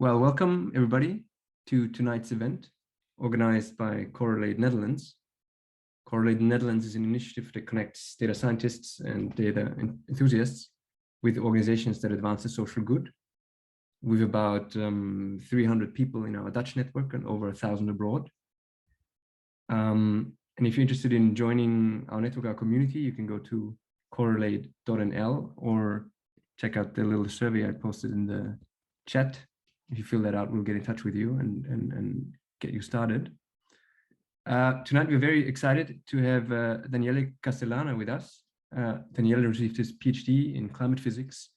Well, welcome everybody to tonight's event organized by Correlate Netherlands. Correlate Netherlands is an initiative that connects data scientists and data enthusiasts with organizations that advance the social good. We've about 300 people in our Dutch network and over 1,000 abroad. And if you're interested in joining our network, our community, you can go to correlate.nl or check out the little survey I posted in the chat. If you fill that out, we'll get in touch with you and get you started. Tonight, we're very excited to have Daniele Castellana with us. Daniele received his PhD in climate physics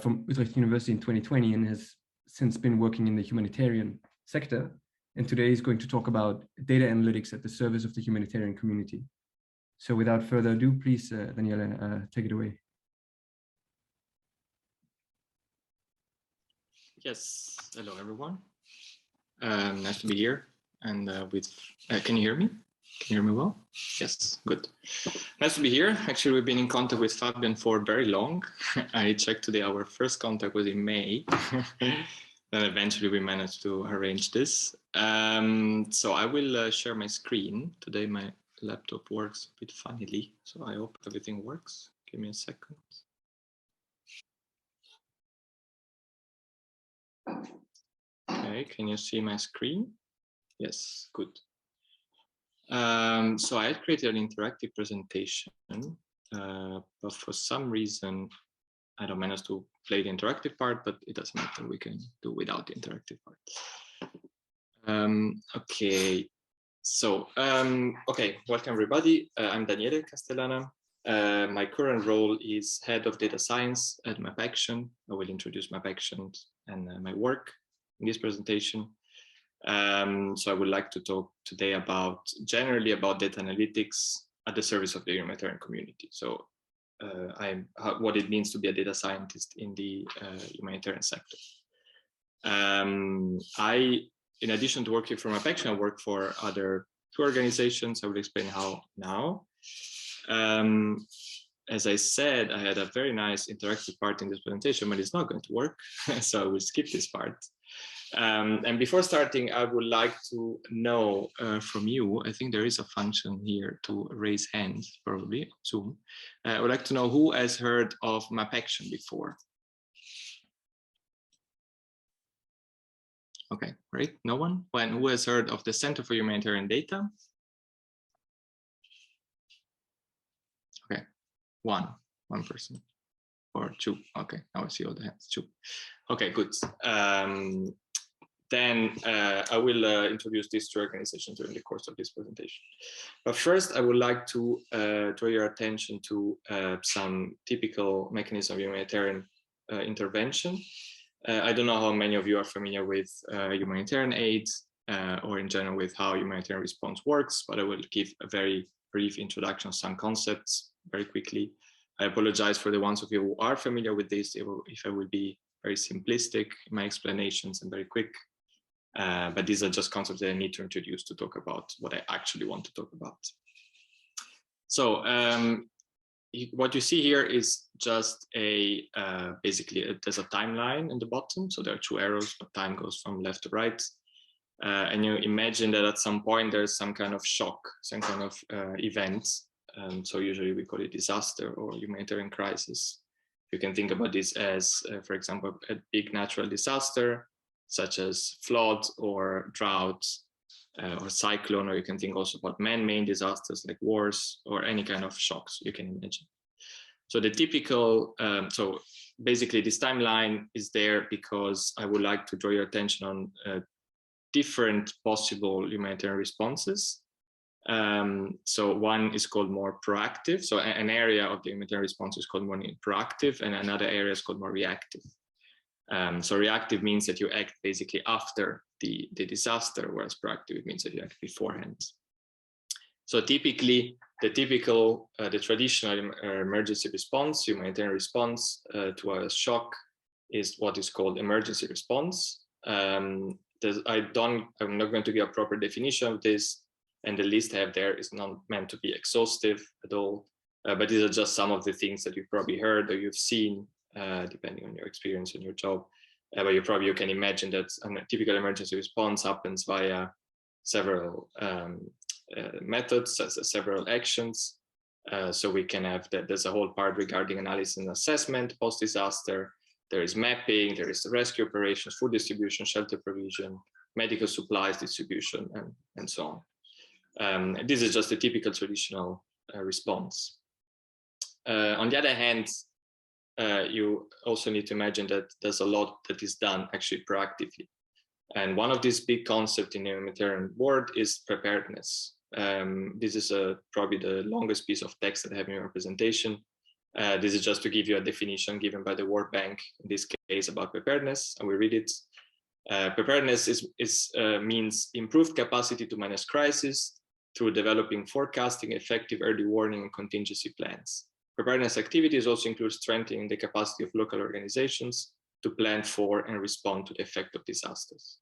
from Utrecht University in 2020 and has since been working in the humanitarian sector. And today he's going to talk about data analytics at the service of the humanitarian community. So without further ado, please, Daniele, take it away. Yes, hello everyone. Nice to be here. And can you hear me? Can you hear me well? Yes, good. Nice to be here. Actually, we've been in contact with Fabian for very long. I checked today, our first contact was in May. Then eventually we managed to arrange this. So I will share my screen. Today my laptop works a bit funnily, so I hope everything works. Give me a second. Okay, can you see my screen? Yes, good. So I had created an interactive presentation, but for some reason, I don't manage to play the interactive part, but it doesn't matter. We can do without the interactive part. Okay, so, okay, welcome everybody. I'm Daniele Castellana. My current role is head of data science at MapAction. I will introduce MapAction and my work in this presentation. So I would like to talk today generally about data analytics at the service of the humanitarian community. So what it means to be a data scientist in the humanitarian sector. In addition to working for MapAction, I work for other two organizations. I will explain how now. As I said, I had a very nice interactive part in this presentation, but it's not going to work. So I will skip this part. And before starting, I would like to know from you, I think there is a function here to raise hands, probably, Zoom. I would like to know who has heard of MapAction before. Okay, great, no one? Who has heard of the Center for Humanitarian Data? Okay, one person. Or two. Okay, now I see all the hands. Two. Okay, good. Then I will introduce these two organizations during the course of this presentation. But first, I would like to draw your attention to some typical mechanism of humanitarian intervention. I don't know how many of you are familiar with humanitarian aid or in general with how humanitarian response works, but I will give a very brief introduction of some concepts very quickly. I apologize for the ones of you who are familiar with this if I will be very simplistic in my explanations and very quick. But these are just concepts that I need to introduce to talk about what I actually want to talk about. So what you see here is just basically there's a timeline in the bottom. So there are two arrows, but time goes from left to right. And you imagine that at some point there's some kind of shock, some kind of event. So usually we call it disaster or humanitarian crisis. You can think about this as, for example, a big natural disaster, such as flood or drought or cyclone, or you can think also about man-made disasters like wars or any kind of shocks you can imagine. So the typical, so basically this timeline is there because I would like to draw your attention on different possible humanitarian responses. So one is called more proactive. So an area of the humanitarian response is called more proactive and another area is called more reactive. So reactive means that you act basically after the disaster, whereas proactive means that you act beforehand. So typically, the traditional emergency response, humanitarian response to a shock is what is called emergency response. I'm not going to give a proper definition of this, and the list I have there is not meant to be exhaustive at all, but these are just some of the things that you've probably heard or you've seen, depending on your experience in your job, But you can imagine that a typical emergency response happens via several methods, several actions. So we can have that there's a whole part regarding analysis and assessment, post-disaster. There is mapping, there is rescue operations, food distribution, shelter provision, medical supplies distribution, and so on. This is just a typical traditional response. On the other hand, you also need to imagine that there's a lot that is done actually proactively. And one of these big concepts in the humanitarian world is preparedness. This is probably the longest piece of text that I have in your presentation. This is just to give you a definition given by the World Bank, in this case, about preparedness. I will read it. Preparedness means improved capacity to manage crisis through developing forecasting, effective early warning, and contingency plans. Preparedness activities also include strengthening the capacity of local organizations to plan for and respond to the effect of disasters.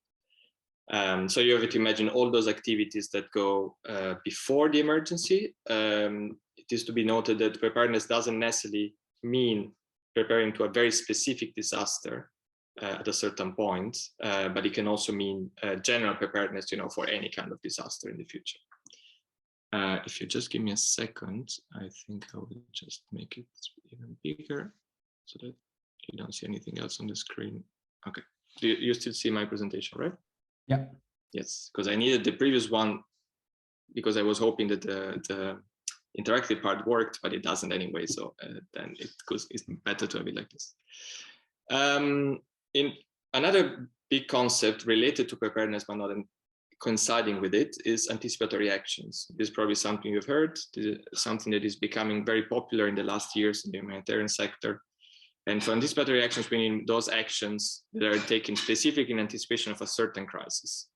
So you have to imagine all those activities that go before the emergency. It is to be noted that preparedness doesn't necessarily mean preparing to a very specific disaster at a certain point, but it can also mean general preparedness, for any kind of disaster in the future. If you just give me a second, I think I will just make it even bigger so that you don't see anything else on the screen. Okay, you still see my presentation, right? Yeah. Yes, because I needed the previous one because I was hoping that the interactive part worked, but it doesn't anyway. So then it's better to have it like this. In another big concept related to preparedness, but not coinciding with it, is anticipatory actions. This is probably something you've heard. This is something that is becoming very popular in the last years in the humanitarian sector. And for anticipatory actions, we mean those actions that are taken specifically in anticipation of a certain crisis.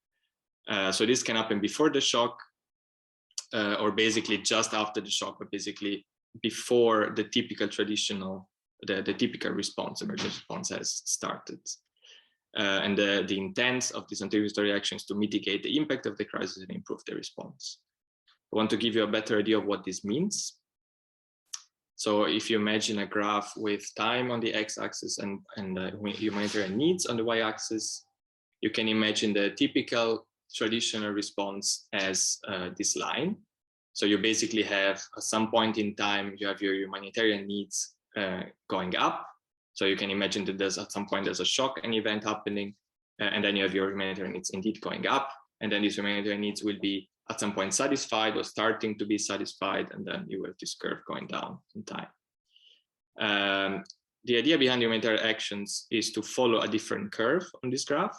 So this can happen before the shock, or basically just after the shock, but basically before the typical traditional, the typical response, emergency response has started. And the intent of this anticipatory action is to mitigate the impact of the crisis and improve the response. I want to give you a better idea of what this means. So if you imagine a graph with time on the x-axis and humanitarian needs on the y-axis, you can imagine the typical traditional response as this line. So you basically have, at some point in time, you have your humanitarian needs going up. So you can imagine that at some point there's a shock, an event happening, and then you have your humanitarian needs indeed going up. And then these humanitarian needs will be at some point satisfied or starting to be satisfied, and then you have this curve going down in time. The idea behind humanitarian actions is to follow a different curve on this graph.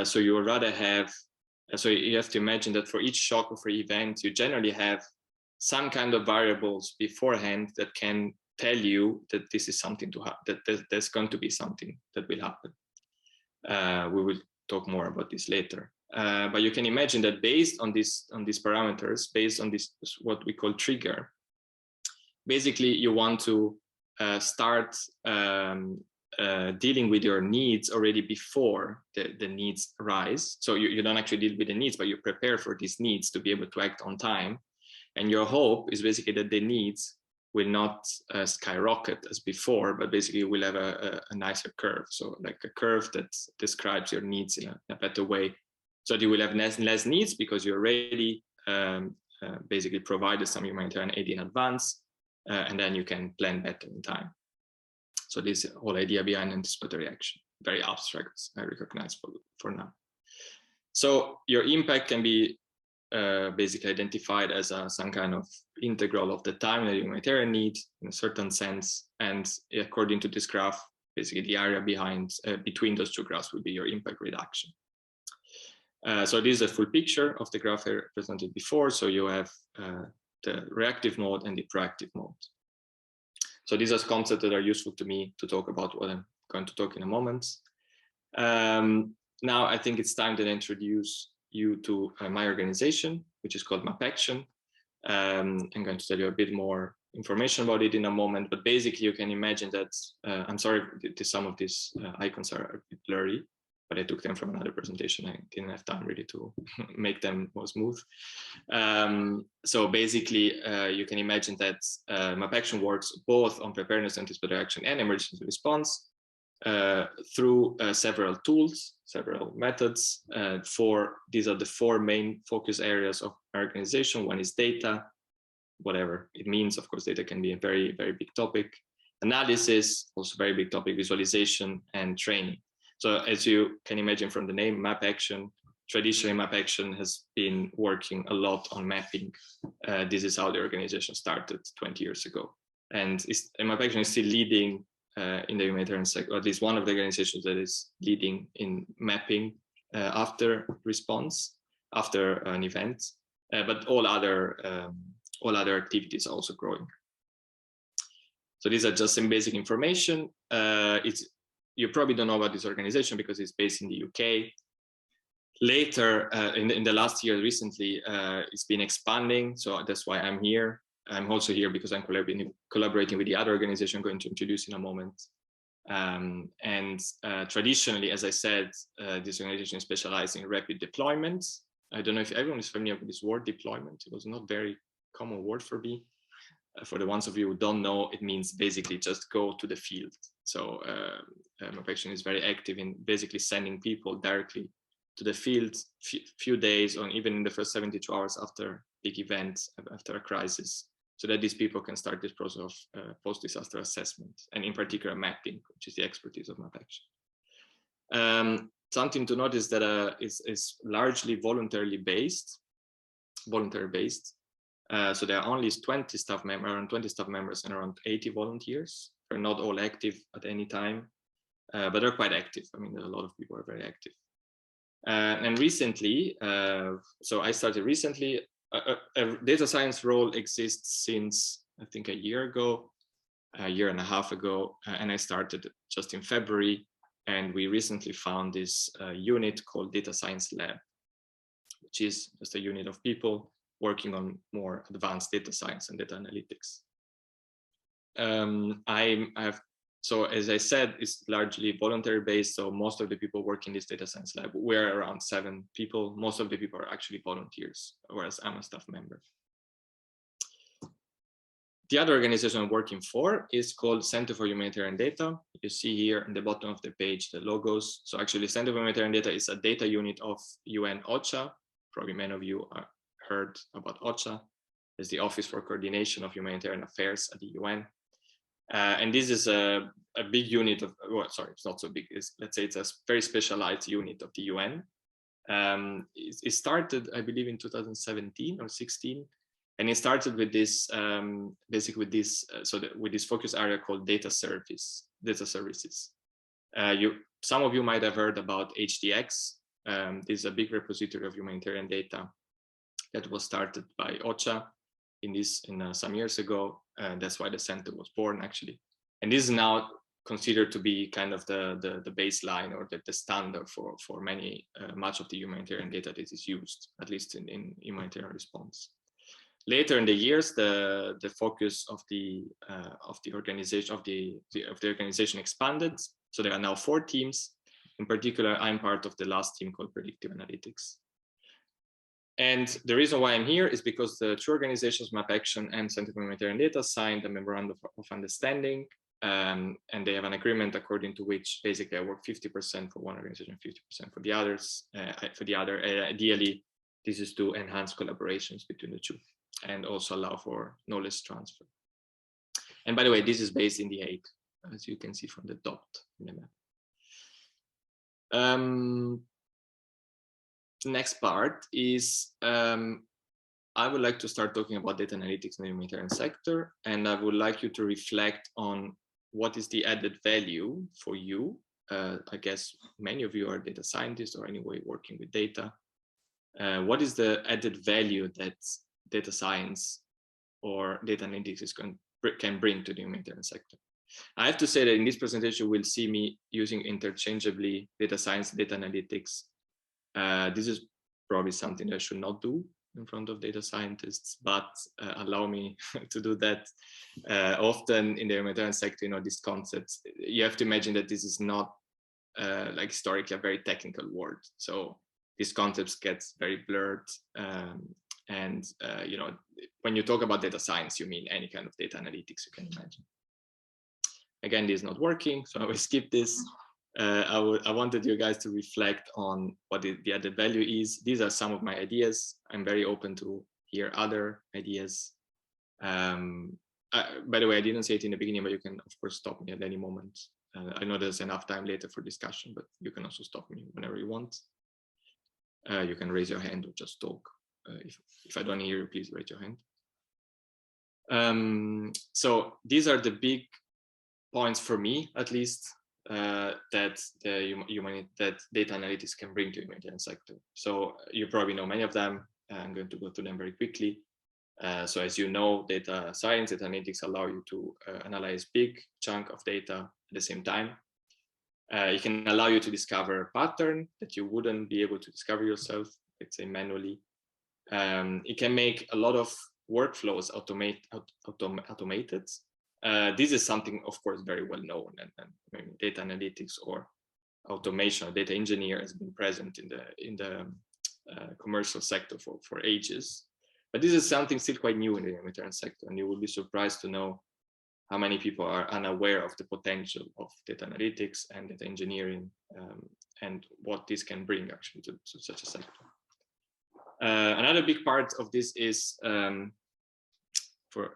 So you would rather have, so you have to imagine that for each shock or for event, you generally have some kind of variables beforehand that can tell you that this is something to happen, that there's going to be something that will happen. We will talk more about this later. But you can imagine that based on these parameters, based on this, what we call trigger, basically you want to start dealing with your needs already before the needs arise. So you don't actually deal with the needs, but you prepare for these needs to be able to act on time. And your hope is basically that the needs will not skyrocket as before, but basically will have a nicer curve. So like a curve that describes your needs in a better way. So you will have less needs because you already basically provided some humanitarian aid in advance, and then you can plan better in time. So this whole idea behind anticipatory action, very abstract, I recognize for now. So your impact can be basically identified as some kind of integral of the time that humanitarian need in a certain sense. And according to this graph, basically the area between those two graphs will be your impact reduction. So this is a full picture of the graph I presented before. So you have the reactive mode and the proactive mode. So these are concepts that are useful to me to talk about what I'm going to talk in a moment. Now I think it's time to introduce you to my organization, which is called MapAction. I'm going to tell you a bit more information about it in a moment, but basically you can imagine that, I'm sorry, some of these icons are a bit blurry, but I took them from another presentation. I didn't have time really to make them more smooth. So basically, you can imagine that MapAction works both on preparedness, anticipatory action, and emergency response. through several tools, several methods. These are the four main focus areas of our organization. One is data, whatever it means. Of course, data can be a very, very big topic. Analysis, also very big topic, visualization, and training. So as you can imagine from the name, MapAction, traditionally MapAction has been working a lot on mapping. This is how the organization started 20 years ago. And MapAction is still leading in the humanitarian sector, or at least one of the organizations that is leading in mapping after response, after an event, but all other activities are also growing. So these are just some basic information. You probably don't know about this organization because it's based in the UK. Later, in the last year, recently, it's been expanding. So that's why I'm here. I'm also here because I'm collaborating with the other organization I'm going to introduce in a moment. Traditionally, as I said, this organization is specialized in rapid deployment. I don't know if everyone is familiar with this word, deployment. It was not a very common word for me. For the ones of you who don't know, it means basically just go to the field. So MapAction is very active in basically sending people directly to the field few days or even in the first 72 hours after big events, after a crisis, so that these people can start this process of post-disaster assessment, and in particular mapping, which is the expertise of MapAction. Something to notice that is largely voluntary based. So there are only 20 staff members, around 20 staff members, and around 80 volunteers. They're not all active at any time, but they're quite active. I mean, a lot of people are very active. And recently, so I started recently. A data science role exists since I think a year and a half ago, and I started just in February. And we recently found this unit called Data Science Lab, which is just a unit of people working on more advanced data science and data analytics. So as I said, it's largely voluntary based. So most of the people working in this data science lab, we're around 7 people. Most of the people are actually volunteers, whereas I'm a staff member. The other organization I'm working for is called Center for Humanitarian Data. You see here in the bottom of the page, the logos. So actually Center for Humanitarian Data is a data unit of UN OCHA. Probably many of you heard about OCHA. It's the Office for Coordination of Humanitarian Affairs at the UN. And this is a big unit of, well, sorry, it's not so big. Let's say it's a very specialized unit of the UN. It started, I believe, in 2017 or 16. And it started with this, basically with this, with this focus area called data services. Some of you might have heard about HDX. This is a big repository of humanitarian data that was started by OCHA some years ago. That's why the center was born, actually. And this is now considered to be kind of the baseline or the standard for much of the humanitarian data that is used, at least in humanitarian response. Later in the years, the focus of the organization expanded. So there are now 4 teams. In particular, I'm part of the last team called Predictive Analytics. And the reason why I'm here is because the two organizations, MapAction and Center for Humanitarian Data, signed a memorandum of understanding, and they have an agreement according to which basically I work 50% for one organization, 50% for the others. Ideally, this is to enhance collaborations between the two and also allow for knowledge transfer. And by the way, this is based in The Hague, as you can see from the dot in the map. Next part is I would like to start talking about data analytics in the humanitarian sector, and I would like you to reflect on what is the added value for you. I guess many of you are data scientists or anyway working with data. What is the added value that data science or data analytics can bring to the humanitarian sector? I have to say that in this presentation, you will see me using interchangeably data science, data analytics. This is probably something that I should not do in front of data scientists, but allow me to do that. Often in the humanitarian sector, these concepts, you have to imagine that this is not like historically a very technical word. So these concepts get very blurred. When you talk about data science, you mean any kind of data analytics you can imagine. Again, this is not working, so I will skip this. I wanted you guys to reflect on what the added value is. These are some of my ideas. I'm very open to hear other ideas. By the way, I didn't say it in the beginning, but you can, of course, stop me at any moment. I know there's enough time later for discussion, but you can also stop me whenever you want. You can raise your hand or just talk. If I don't hear you, please raise your hand. So these are the big points for me, at least, that data analytics can bring to the humanitarian sector. So you probably know many of them. I'm going to go through them very quickly. So as you know, data science, data analytics allow you to analyze big chunk of data at the same time. It can allow you to discover a pattern that you wouldn't be able to discover yourself, let's say manually. It can make a lot of workflows automated. This is something, of course, very well known, and maybe data analytics or automation or data engineer has been present in the commercial sector for ages. But this is something still quite new in the humanitarian sector, and you will be surprised to know how many people are unaware of the potential of data analytics and data engineering, and what this can bring actually to such a sector. Another big part of this is, in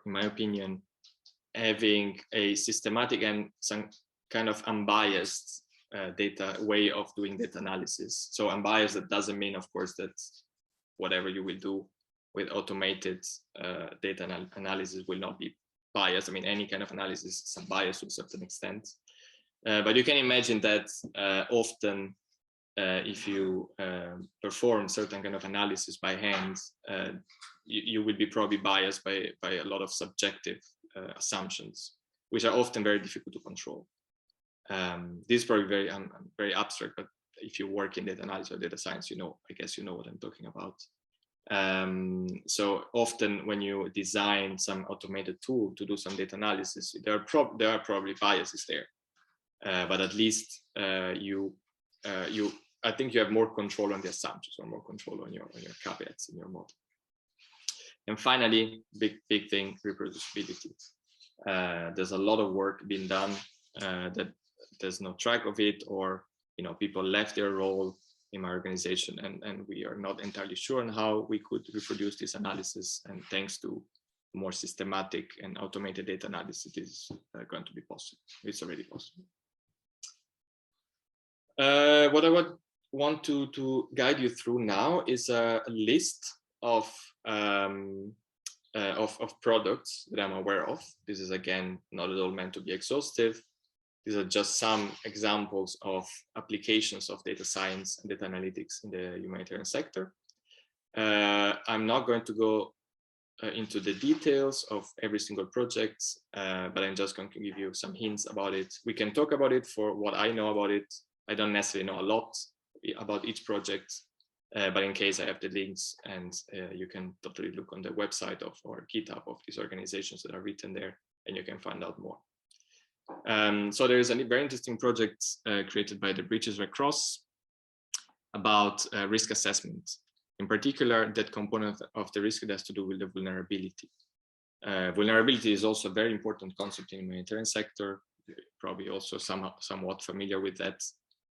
my opinion, having a systematic and some kind of unbiased data way of doing data analysis. So unbiased, that doesn't mean, of course, that whatever you will do with automated data analysis will not be biased. I mean, any kind of analysis is unbiased to a certain extent. But you can imagine that often if you perform certain kind of analysis by hand, you will be probably biased by a lot of subjective assumptions, which are often very difficult to control. This is probably very abstract, but if you work in data analysis or data science, you know, I guess you know what I'm talking about. So often when you design some automated tool to do some data analysis, there are probably biases there, but at least I think you have more control on the assumptions, or more control on your caveats in your model. And finally, big thing, reproducibility. There's a lot of work being done that there's no track of it, or people left their role in my organization, and we are not entirely sure on how we could reproduce this analysis. And thanks to more systematic and automated data analysis, it is going to be possible. It's already possible. What I would want to guide you through now is a list of products that I'm aware of. This is, again, not at all meant to be exhaustive. These are just some examples of applications of data science and data analytics in the humanitarian sector. I'm not going to go into the details of every single project, but I'm just going to give you some hints about it. We can talk about it for what I know about it. I don't necessarily know a lot about each project, but in case I have the links, and you can totally look on the website or GitHub of these organizations that are written there, and you can find out more. So there is a very interesting project created by the British Red Cross about risk assessment. In particular, that component of the risk that has to do with the vulnerability. Vulnerability is also a very important concept in the humanitarian sector. You're probably also somewhat familiar with that.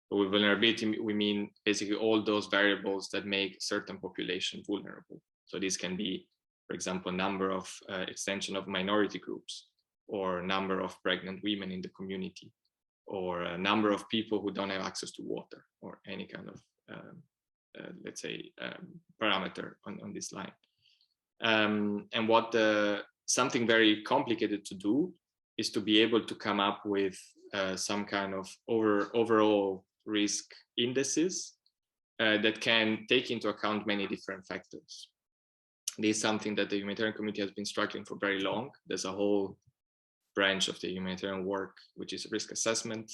But with vulnerability, we mean basically all those variables that make certain population vulnerable. So this can be, for example, number of extension of minority groups, or number of pregnant women in the community, or a number of people who don't have access to water, or any kind of, let's say, parameter on this line. And what something very complicated to do is to be able to come up with some kind of overall risk indices that can take into account many different factors. This is something that the humanitarian community has been struggling for very long. There's a whole branch of the humanitarian work, which is risk assessment.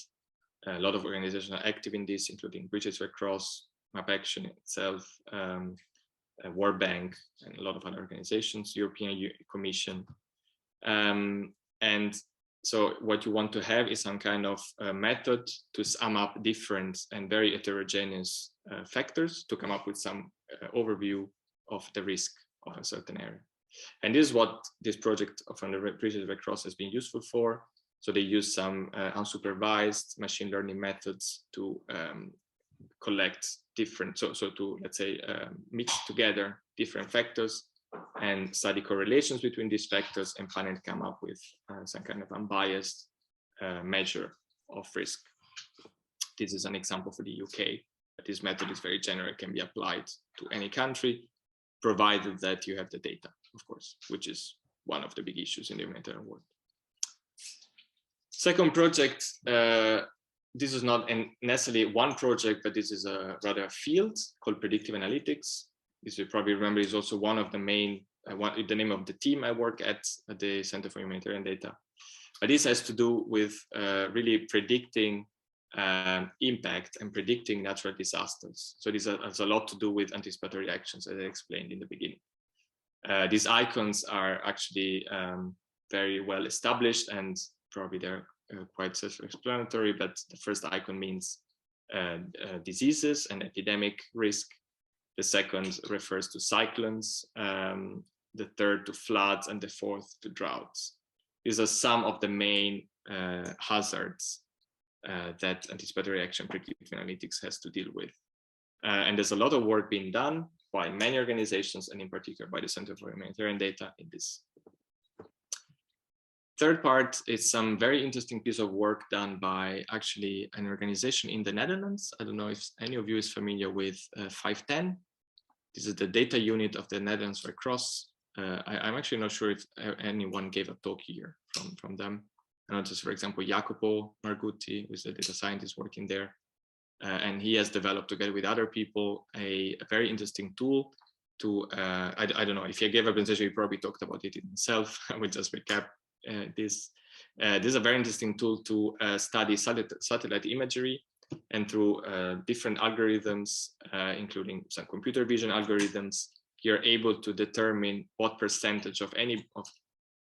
A lot of organizations are active in this, including British Red Cross, MapAction itself, World Bank, and a lot of other organizations, European Commission. And so what you want to have is some kind of method to sum up different and very heterogeneous factors to come up with some overview of the risk of a certain area. And this is what this project from the British Red Cross has been useful for. So they use some unsupervised machine learning methods to collect different, so to, let's say, mix together different factors and study correlations between these factors, and finally come up with some kind of unbiased measure of risk. This is an example for the UK, but this method is very general, can be applied to any country, provided that you have the data, of course, which is one of the big issues in the humanitarian world. Second project, this is not necessarily one project, but this is rather a field called Predictive Analytics. This you probably remember is also one of the main, the name of the team I work at the Center for Humanitarian Data. But this has to do with really predicting impact and predicting natural disasters. So this has a lot to do with anticipatory actions, as I explained in the beginning. These icons are actually very well established, and probably they're quite self-explanatory, but the first icon means diseases and epidemic risk. The second refers to cyclones, the third to floods, and the fourth to droughts. These are some of the main hazards that anticipatory action predictive analytics has to deal with. And there's a lot of work being done by many organizations, and in particular by the Center for Humanitarian Data in this. Third part is some very interesting piece of work done by actually an organization in the Netherlands. I don't know if any of you is familiar with 510. This is the data unit of the Netherlands Red Cross. I'm actually not sure if anyone gave a talk here from them. I know just, for example, Jacopo Margutti, who is a data scientist working there. And he has developed, together with other people, a very interesting tool to, I don't know, if he gave a presentation, he probably talked about it himself. I will just recap this. This is a very interesting tool to study satellite imagery, and through different algorithms, including some computer vision algorithms, you're able to determine what percentage of any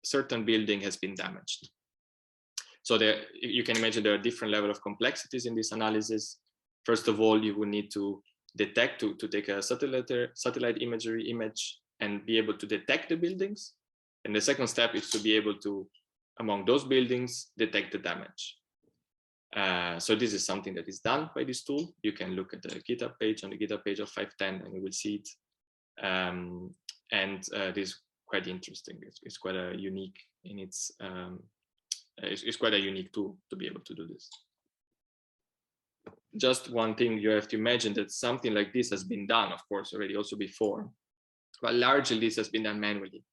certain building has been damaged. So you can imagine there are different levels of complexities in this analysis. First of all, you will need to detect, to take a satellite imagery image and be able to detect the buildings. And the second step is to be able to, among those buildings, detect the damage. So this is something that is done by this tool. You can look at the GitHub page, on the GitHub page of 510, and you will see it. This is quite interesting. It's quite a unique in its. It's quite a unique tool to be able to do this. Just one thing, you have to imagine that something like this has been done, of course, already also before, but largely this has been done manually.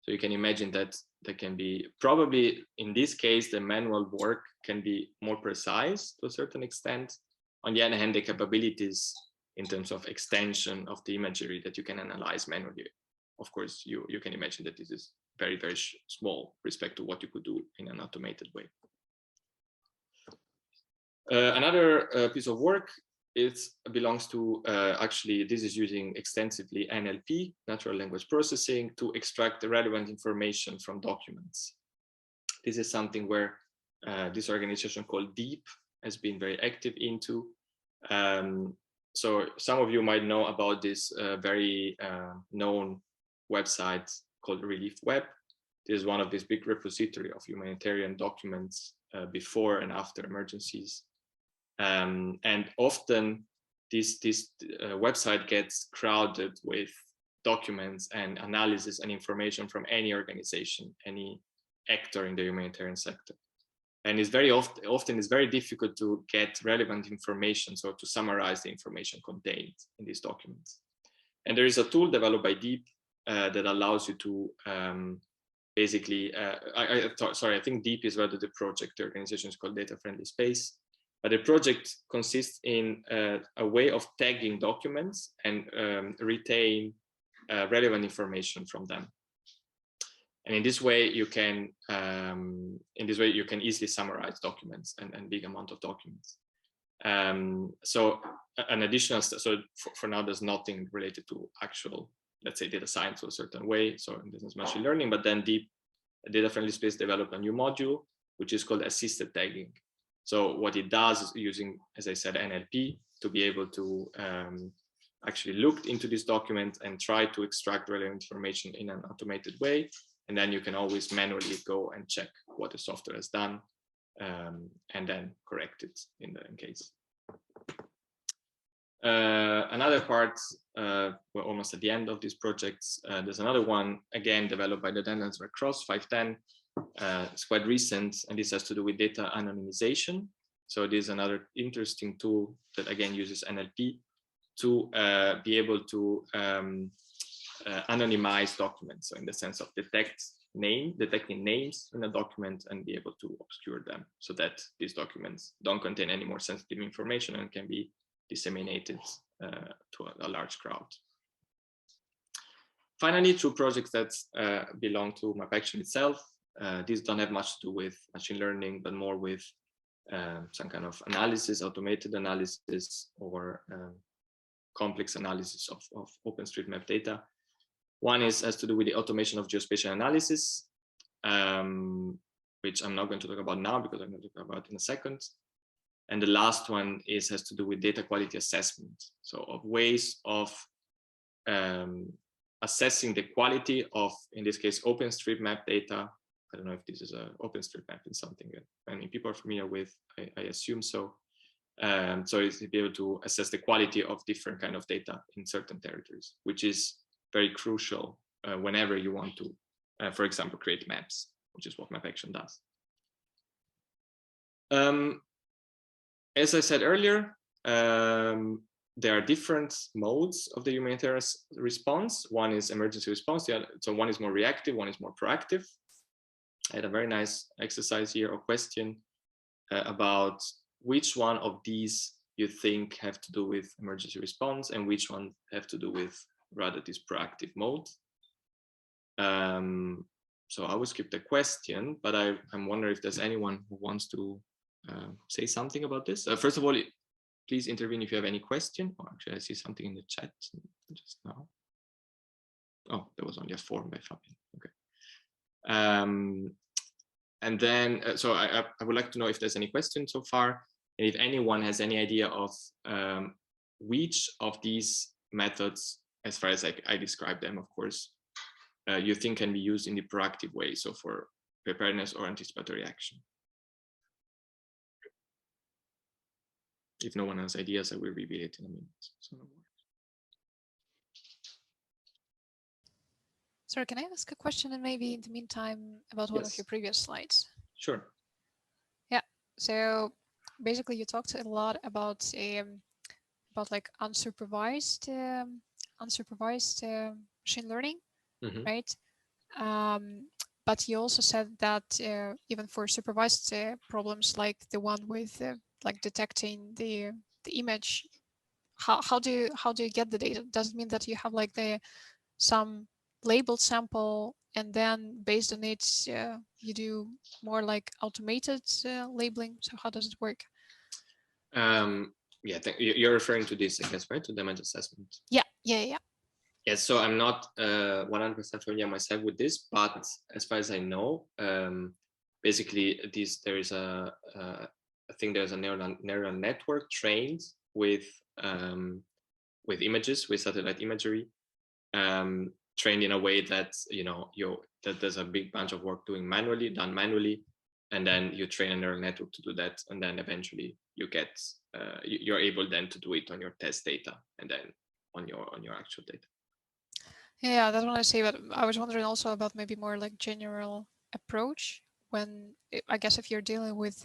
So you can imagine that there can be, probably in this case, the manual work can be more precise to a certain extent. On the other hand, the capabilities in terms of extension of the imagery that you can analyze manually, of course, you can imagine that this is very, very small respect to what you could do in an automated way. Another piece of work, it belongs to, actually, this is using extensively NLP, natural language processing, to extract the relevant information from documents. This is something where this organization called DEEP has been very active into. So some of you might know about this very known website called Relief Web. This is one of these big repository of humanitarian documents before and after emergencies. And often this website gets crowded with documents and analysis and information from any organization, any actor in the humanitarian sector. And it's very often it's very difficult to get relevant information, so to summarize the information contained in these documents. And there is a tool developed by DEEP that allows you to basically, sorry, I think DEEP is rather the project. The organization is called Data Friendly Space. But the project consists in a way of tagging documents and retain relevant information from them. And in this way, you can easily summarize documents and big amount of documents. So an additional, so for now, there's nothing related to actual, let's say, data science or a certain way. So this is machine learning, but then DEEP, Data Friendly Space, developed a new module, which is called assisted tagging. So what it does is using, as I said, NLP to be able to actually look into this document and try to extract relevant information in an automated way. And then you can always manually go and check what the software has done and then correct it in case. Another part, we're almost at the end of these projects. There's another one, again, developed by the Netherlands Red Cross, 510. It's quite recent, and this has to do with data anonymization. So this is another interesting tool that, again, uses NLP to be able to anonymize documents. So in the sense of detecting names in a document and be able to obscure them so that these documents don't contain any more sensitive information and can be disseminated to a large crowd. Finally, two projects that belong to MapAction itself. These don't have much to do with machine learning, but more with some kind of analysis, automated analysis, or complex analysis of OpenStreetMap data. One has to do with the automation of geospatial analysis, which I'm not going to talk about now because I'm going to talk about in a second. And the last one has to do with data quality assessment. So of ways of assessing the quality of, in this case, OpenStreetMap data. I don't know if this is an OpenStreetMap is something that many people are familiar with. I assume so. So it's to be able to assess the quality of different kind of data in certain territories, which is very crucial whenever you want to, for example, create maps, which is what MapAction does. As I said earlier, there are different modes of the humanitarian response. One is emergency response. So one is more reactive, one is more proactive. I had a very nice exercise here or question about which one of these you think have to do with emergency response and which one have to do with rather this proactive mode. So I will skip the question, but I'm wondering if there's anyone who wants to say something about this. First of all, please intervene if you have any question. Oh, actually, I see something in the chat just now. Oh, there was only a form by Fabian. Okay. And then, so I would like to know if there's any questions so far, and if anyone has any idea of which of these methods, as far as I describe them, of course, you think can be used in the proactive way, so for preparedness or anticipatory action. If no one has ideas, I will reveal it in a minute. So no worries. Sorry, can I ask a question and maybe in the meantime about one of your previous slides? Sure. Yeah. So basically, you talked a lot about like unsupervised machine learning, right? But you also said that even for supervised problems like the one with like detecting the image, how do you get the data? Does it mean that you have like some labeled sample and then based on it you do more like automated labeling? So how does it work? Yeah, you're referring to this, I guess, right? To damage assessment. Yeah. Yes, so I'm not 100% familiar myself with this, but as far as I know, basically there is I think there's a neural network trained with images, with satellite imagery, trained in a way that that there's a big bunch of work done manually, and then you train a neural network to do that, and then eventually you get you're able then to do it on your test data and then on your actual data. Yeah, that's what I say. But I was wondering also about maybe more like general approach when I guess if you're dealing with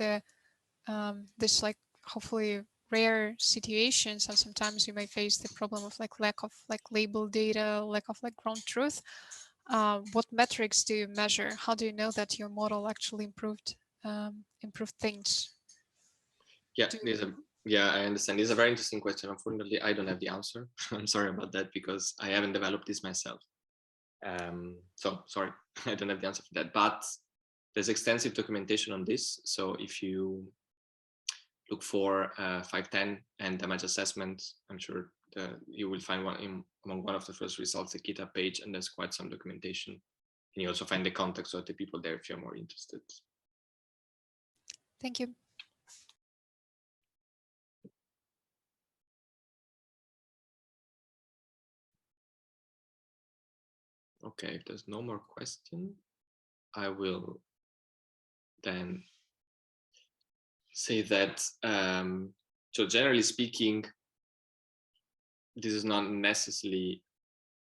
this like hopefully rare situations, and sometimes you may face the problem of like lack of like label data, lack of like ground truth. What metrics do you measure? How do you know that your model actually improved things? Yeah, I understand. This is a very interesting question. Unfortunately, I don't have the answer. I'm sorry about that because I haven't developed this myself. So sorry, I don't have the answer for that. But there's extensive documentation on this. So if you look for 510 and damage assessment, I'm sure you will find among one of the first results, the GitHub page, and there's quite some documentation. And you also find the context of the people there if you're more interested. Thank you. Okay, if there's no more question, I will then say that, so generally speaking, this is not necessarily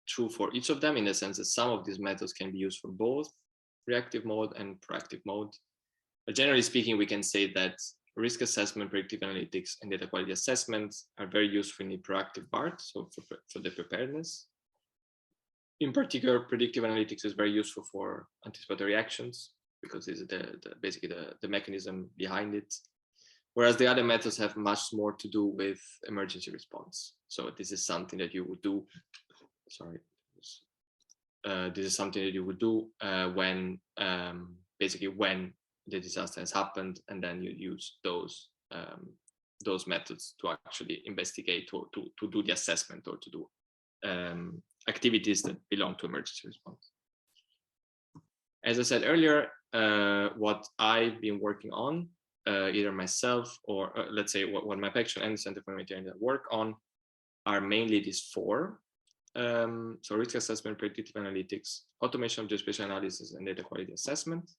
true for each of them, in the sense that some of these methods can be used for both reactive mode and proactive mode. But generally speaking, we can say that risk assessment, predictive analytics, and data quality assessment are very useful in the proactive part, so for the preparedness. In particular, predictive analytics is very useful for anticipatory actions, because this is basically the mechanism behind it. Whereas the other methods have much more to do with emergency response. So this is something that you would do, sorry, this is something that you would do when, basically when the disaster has happened, and then you use those methods to actually investigate, or to do the assessment, or to do activities that belong to emergency response. As I said earlier, what I've been working on, either myself or let's say what MapAction and the Center for Humanitarian Data work on, are mainly these four. So risk assessment, predictive analytics, automation of geospatial analysis, and data quality assessment.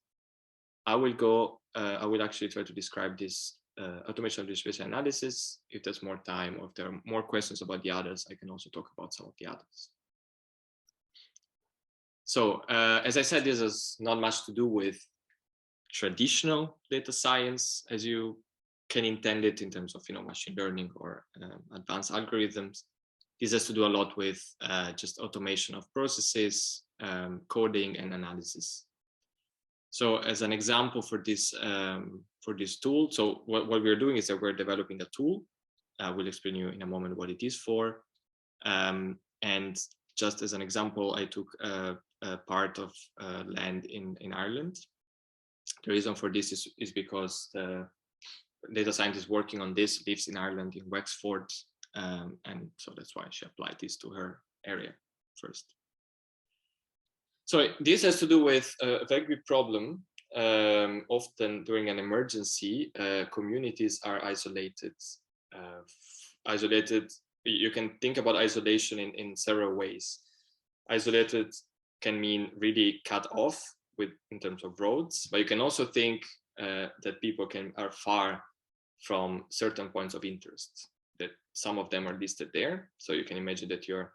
I will actually try to describe this automation of geospatial analysis. If there's more time, or if there are more questions about the others, I can also talk about some of the others. So as I said, this has not much to do with traditional data science as you can intend it in terms of, you know, machine learning or advanced algorithms. This has to do a lot with just automation of processes, coding, and analysis. So as an example for this tool, so what we're doing is that we're developing a tool. We'll explain you in a moment what it is for. And just as an example, I took a part of land in Ireland. The reason for this is because the data scientist working on this lives in Ireland, in Wexford, and so that's why she applied this to her area first. So this has to do with a very big problem. Often during an emergency, communities are isolated. You can think about isolation in several ways. Isolated can mean really cut off in terms of roads, but you can also think that people are far from certain points of interest, that some of them are listed there. So you can imagine that you're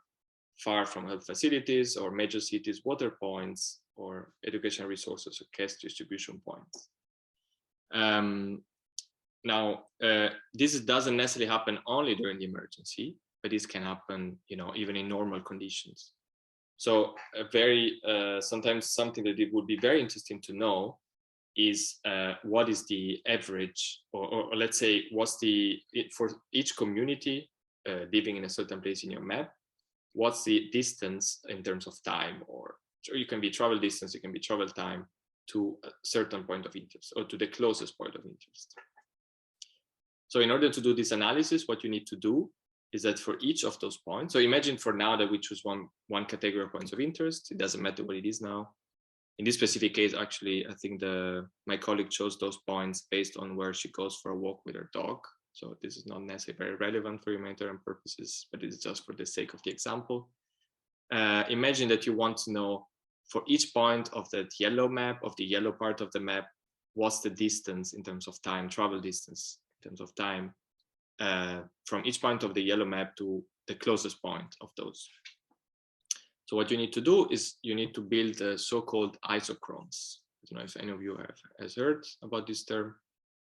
far from health facilities or major cities, water points, or educational resources or cash distribution points. Now, this doesn't necessarily happen only during the emergency, but this can happen, you know, even in normal conditions. So sometimes something that it would be very interesting to know is what is the average, or let's say for each community living in a certain place in your map, what's the distance in terms of time, or you can be travel distance, it can be travel time to a certain point of interest, or to the closest point of interest. So in order to do this analysis, what you need to do is that for each of those points, so imagine for now that we choose one category of points of interest. It doesn't matter what it is now. In this specific case, actually, I think my colleague chose those points based on where she goes for a walk with her dog. So this is not necessarily very relevant for humanitarian purposes, but it is just for the sake of the example. Imagine that you want to know for each point of that yellow map, of the yellow part of the map, what's the distance in terms of time, travel distance in terms of time, from each point of the yellow map to the closest point of those. So what you need to do is you need to build the so-called isochrones. I don't know if any of you has heard about this term.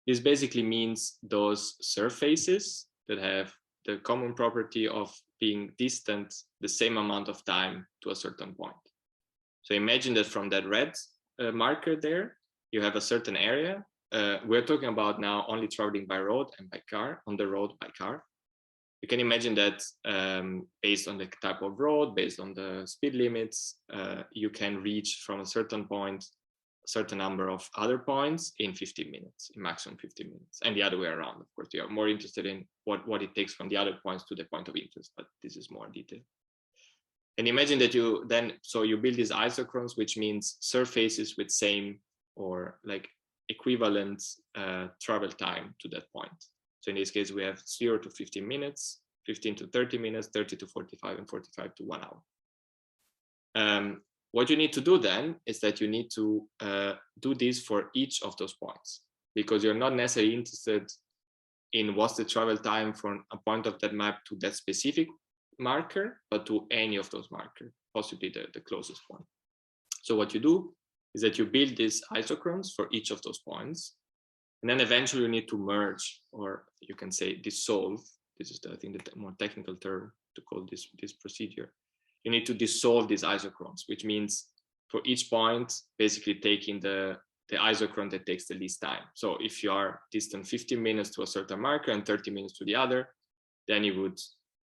This basically means those surfaces that have the common property of being distant the same amount of time to a certain point. So imagine that from that red marker there, you have a certain area. We're talking about now only traveling by road and by car, on the road by car. You can imagine that based on the type of road, based on the speed limits, you can reach from a certain point, a certain number of other points in 15 minutes, in maximum 15 minutes, and the other way around. Of course, you are more interested in what it takes from the other points to the point of interest, but this is more detailed. And imagine that you build these isochrones, which means surfaces with same or like equivalent travel time to that point. So in this case, we have 0 to 15 minutes, 15 to 30 minutes, 30 to 45, and 45 to 1 hour. What you need to do then is that you need to do this for each of those points. because you're not necessarily interested in what's the travel time from a point of that map to that specific marker, but to any of those markers, possibly the closest one. So what you do is that you build these isochrones for each of those points, and then eventually you need to merge, or you can say dissolve. This is, I think, the more technical term to call this procedure. You need to dissolve these isochrones, which means for each point, basically taking the isochrone that takes the least time. So if you are distant 15 minutes to a certain marker and 30 minutes to the other, then you would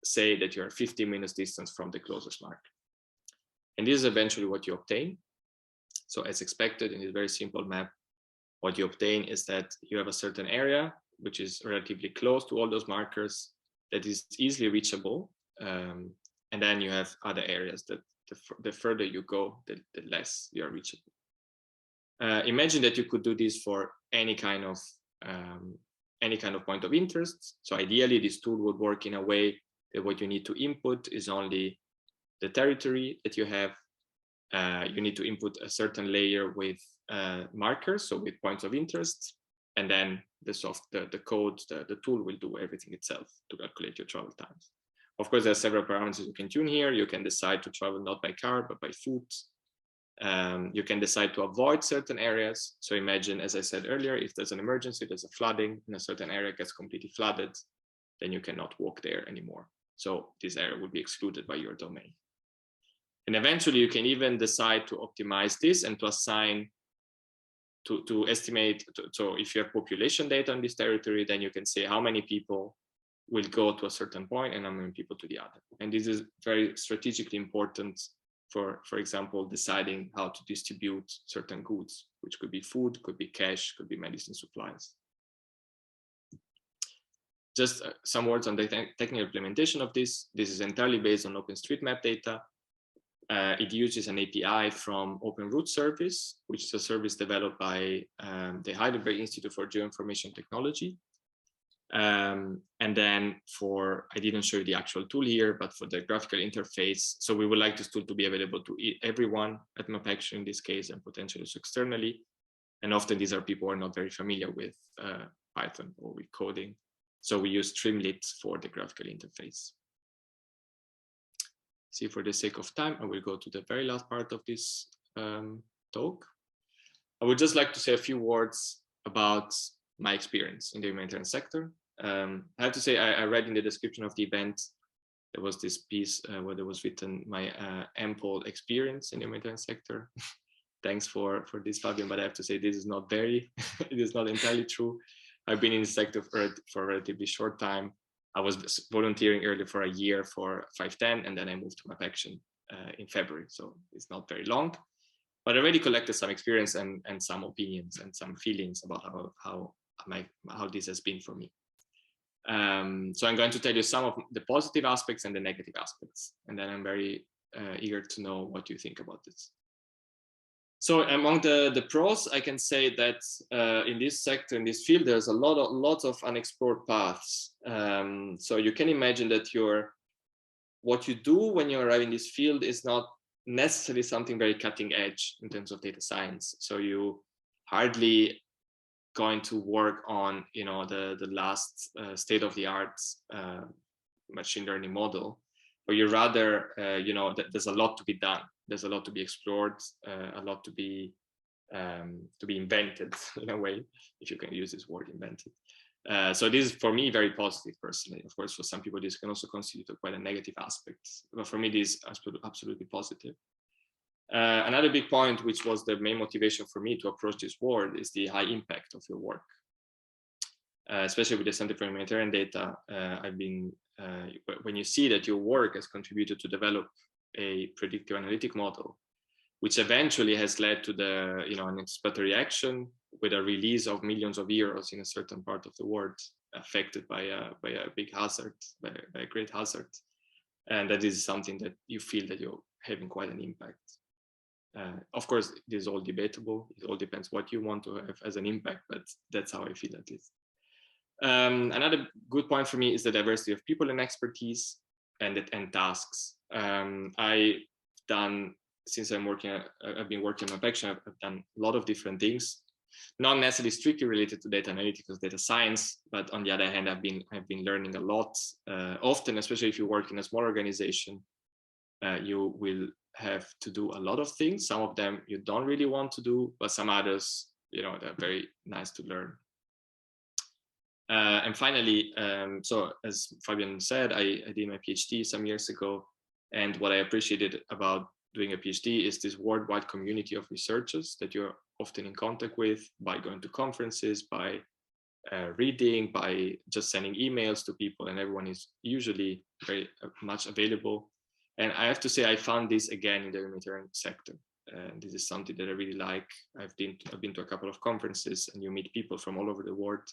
say that you're 15 minutes distance from the closest marker. And this is eventually what you obtain. So as expected in this very simple map, what you obtain is that you have a certain area which is relatively close to all those markers that is easily reachable. And then you have other areas that the further you go, the less you are reachable. Imagine that you could do this for any kind of point of interest. So ideally, this tool would work in a way that what you need to input is only the territory that you have. You need to input a certain layer with markers, so with points of interest, and then the code, the tool will do everything itself to calculate your travel times. Of course, there are several parameters you can tune here. You can decide to travel not by car, but by foot. You can decide to avoid certain areas. So imagine, as I said earlier, if there's an emergency, there's a flooding in a certain area gets completely flooded, then you cannot walk there anymore. So this area will be excluded by your domain. And eventually you can even decide to optimize this and to assign, to estimate. So if you have population data on this territory, then you can say how many people will go to a certain point and how many people to the other. And this is very strategically important for example, deciding how to distribute certain goods, which could be food, could be cash, could be medicine supplies. Just some words on the technical implementation of this. This is entirely based on OpenStreetMap data. It uses an API from Open Route Service, which is a service developed by the Heidelberg Institute for Geoinformation Technology. And then I didn't show you the actual tool here, but for the graphical interface, so we would like this tool to be available to everyone at MapAction in this case, and potentially externally. And often these are people who are not very familiar with Python or with coding. So we use Trimlit for the graphical interface. See, for the sake of time, I will go to the very last part of this talk. I would just like to say a few words about my experience in the humanitarian sector. I have to say, I read in the description of the event, there was this piece where there was written my ample experience in the humanitarian sector. Thanks for this, Fabian, but I have to say this is not it is not entirely true. I've been in the sector for a relatively short time. I was volunteering earlier for a year for 510, and then I moved to MapAction in February, so it's not very long. But I already collected some experience and some opinions and some feelings about how this has been for me. So I'm going to tell you some of the positive aspects and the negative aspects, and then I'm very eager to know what you think about this. So among the pros, I can say that in this sector, in this field, there's a lot of unexplored paths. So you can imagine that what you do when you arrive in this field is not necessarily something very cutting edge in terms of data science. So you hardly going to work on the last state-of-the-art machine learning model, but you rather there's a lot to be done. There's a lot to be explored, a lot to be invented in a way, if you can use this word, invented. So this is for me very positive personally. Of course, for some people this can also constitute quite a negative aspect, but for me this is absolutely positive. Another big point, which was the main motivation for me to approach this world, is the high impact of your work. Especially with the Center for Humanitarian Data, when you see that your work has contributed to develop a predictive analytic model, which eventually has led to an anticipatory action with a release of millions of euros in a certain part of the world affected by a big hazard, by a great hazard. And that is something that you feel that you're having quite an impact. Of course, it is all debatable. It all depends what you want to have as an impact, but that's how I feel at least. Another good point for me is the diversity of people and expertise and tasks. Since I've been working on MapAction, I've done a lot of different things. not necessarily strictly related to data analytics or data science, but on the other hand, I've been learning a lot. Often, especially if you work in a small organization, you will have to do a lot of things. Some of them you don't really want to do, but some others, they're very nice to learn. And finally, so as Fabian said, I did my PhD some years ago. And what I appreciated about doing a PhD is this worldwide community of researchers that you're often in contact with by going to conferences, by reading, by just sending emails to people, and everyone is usually very much available. And I have to say, I found this again in the humanitarian sector. And this is something that I really like. I've been to a couple of conferences, and you meet people from all over the world.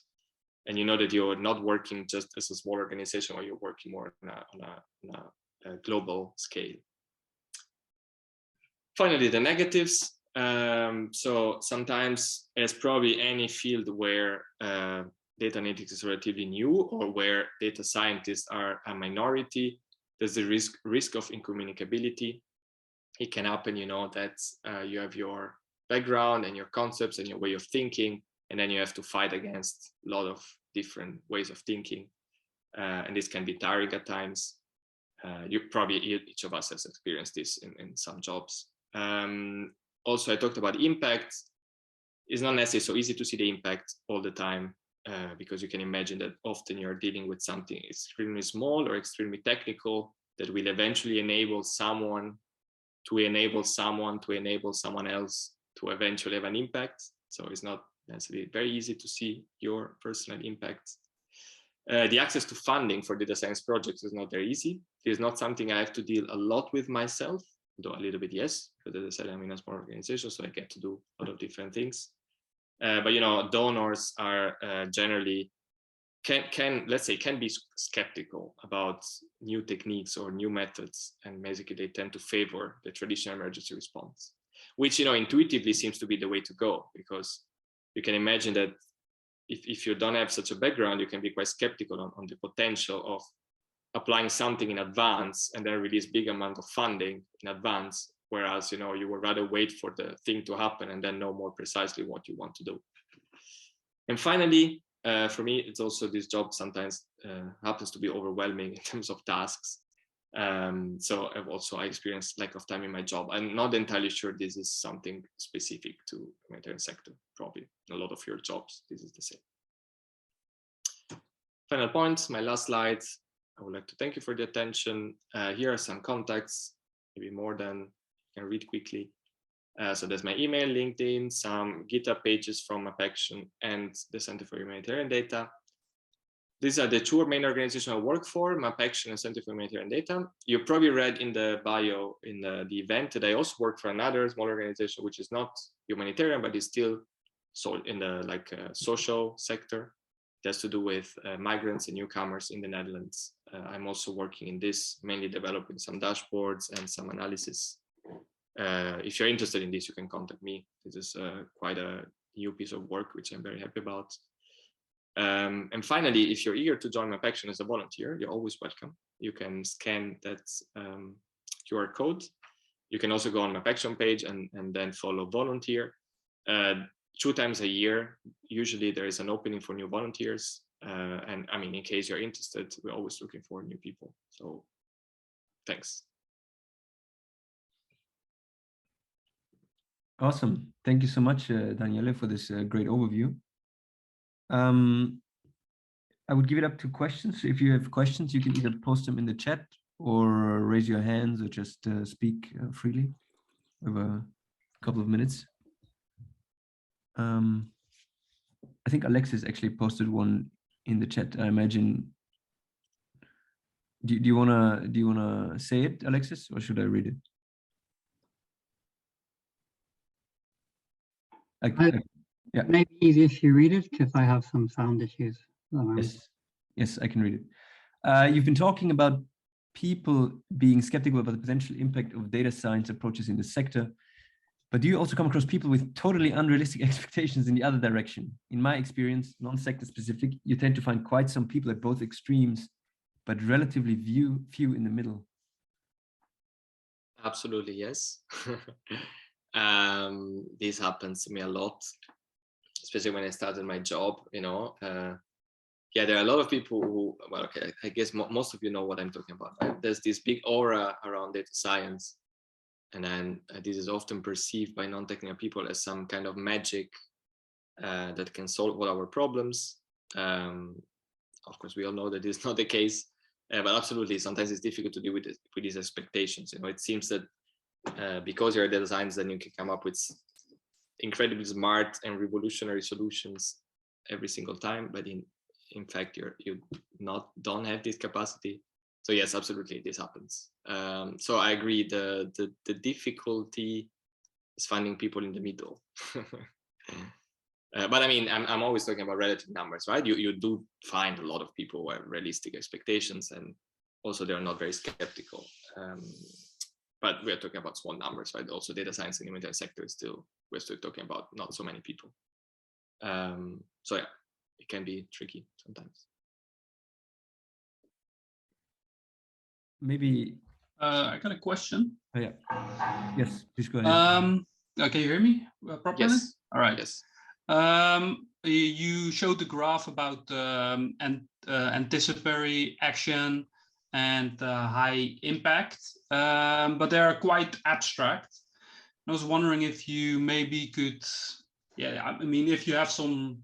And you know that you're not working just as a small organization, or you're working more on a global scale. Finally, the negatives. So sometimes, as probably any field where data analytics is relatively new, or where data scientists are a minority, there's the risk of incommunicability. It can happen, that you have your background and your concepts and your way of thinking, and then you have to fight against a lot of different ways of thinking. And this can be tiring at times. Each of us has experienced this in some jobs. Also, I talked about impact. It's not necessarily so easy to see the impact all the time, because you can imagine that often you're dealing with something extremely small or extremely technical that will eventually enable someone to enable someone to enable someone else to eventually have an impact. So it's not necessarily very easy to see your personal impact. The access to funding for data science projects is not very easy. It is not something I have to deal a lot with myself, though a little bit, yes, because as I said, I'm in a small organization, so I get to do a lot of different things. But donors are generally can be skeptical about new techniques or new methods, and basically they tend to favor the traditional emergency response, which intuitively seems to be the way to go, because you can imagine that if you don't have such a background, you can be quite skeptical on the potential of applying something in advance and then release big amount of funding in advance, whereas you would rather wait for the thing to happen and then know more precisely what you want to do. And finally, for me, it's also this job sometimes happens to be overwhelming in terms of tasks. So I experienced lack of time in my job. I'm not entirely sure this is something specific to the humanitarian sector. Probably in a lot of your jobs, this is the same. Final point, my last slide. I would like to thank you for the attention. Here are some contacts, maybe more than I can read quickly. So there's my email, LinkedIn, some GitHub pages from MapAction and the Center for Humanitarian Data. These are the two main organizations I work for, MapAction and Center for Humanitarian Data. You probably read in the bio in the event that I also work for another small organization, which is not humanitarian, but is still in the social sector. It has to do with migrants and newcomers in the Netherlands. I'm also working in this, mainly developing some dashboards and some analysis. If you're interested in this, you can contact me. This is quite a new piece of work, which I'm very happy about. And finally, if you're eager to join MapAction as a volunteer, you're always welcome. You can scan that QR code. You can also go on MapAction page and then follow volunteer. 2 times a year, usually there is an opening for new volunteers. And I mean, in case you're interested, we're always looking for new people. So thanks. Awesome. Thank you so much, Daniele, for this great overview. I would give it up to questions. If you have questions, you can either post them in the chat or raise your hands or just speak freely. We have a couple of minutes. I think Alexis actually posted one in the chat. I imagine. Do you wanna say it, Alexis, or should I read it? Yeah. Maybe easy if you read it, because I have some sound issues. Yes, I can read it. You've been talking about people being skeptical about the potential impact of data science approaches in the sector, but do you also come across people with totally unrealistic expectations in the other direction? In my experience, non-sector specific, you tend to find quite some people at both extremes, but relatively few in the middle. Absolutely, yes. This happens to me a lot. especially when I started my job, you know, yeah, there are a lot of people who, well, okay, I guess most of you know what I'm talking about, right? There's this big aura around data science, and then this is often perceived by non-technical people as some kind of magic that can solve all our problems. Of course, we all know that this is not the case, but absolutely, sometimes it's difficult to deal with these expectations. You know, it seems that because you're a data scientist, then you can come up with incredibly smart and revolutionary solutions every single time, but in fact, you don't have this capacity. So yes, absolutely, this happens. So I agree. The difficulty is finding people in the middle. But I mean, I'm always talking about relative numbers, right? You do find a lot of people who have realistic expectations, and also they're not very skeptical. But we're talking about small numbers, right? Also, data science in the humanitarian sector is we're still talking about not so many people. So yeah, it can be tricky sometimes. Maybe I got a question. oh, yeah. Yes, please go ahead. Can you hear me properly? Yes. All right. Yes. You showed the graph about anticipatory action and high impact, but they are quite abstract. I was wondering if you maybe could, yeah, I mean, if you have some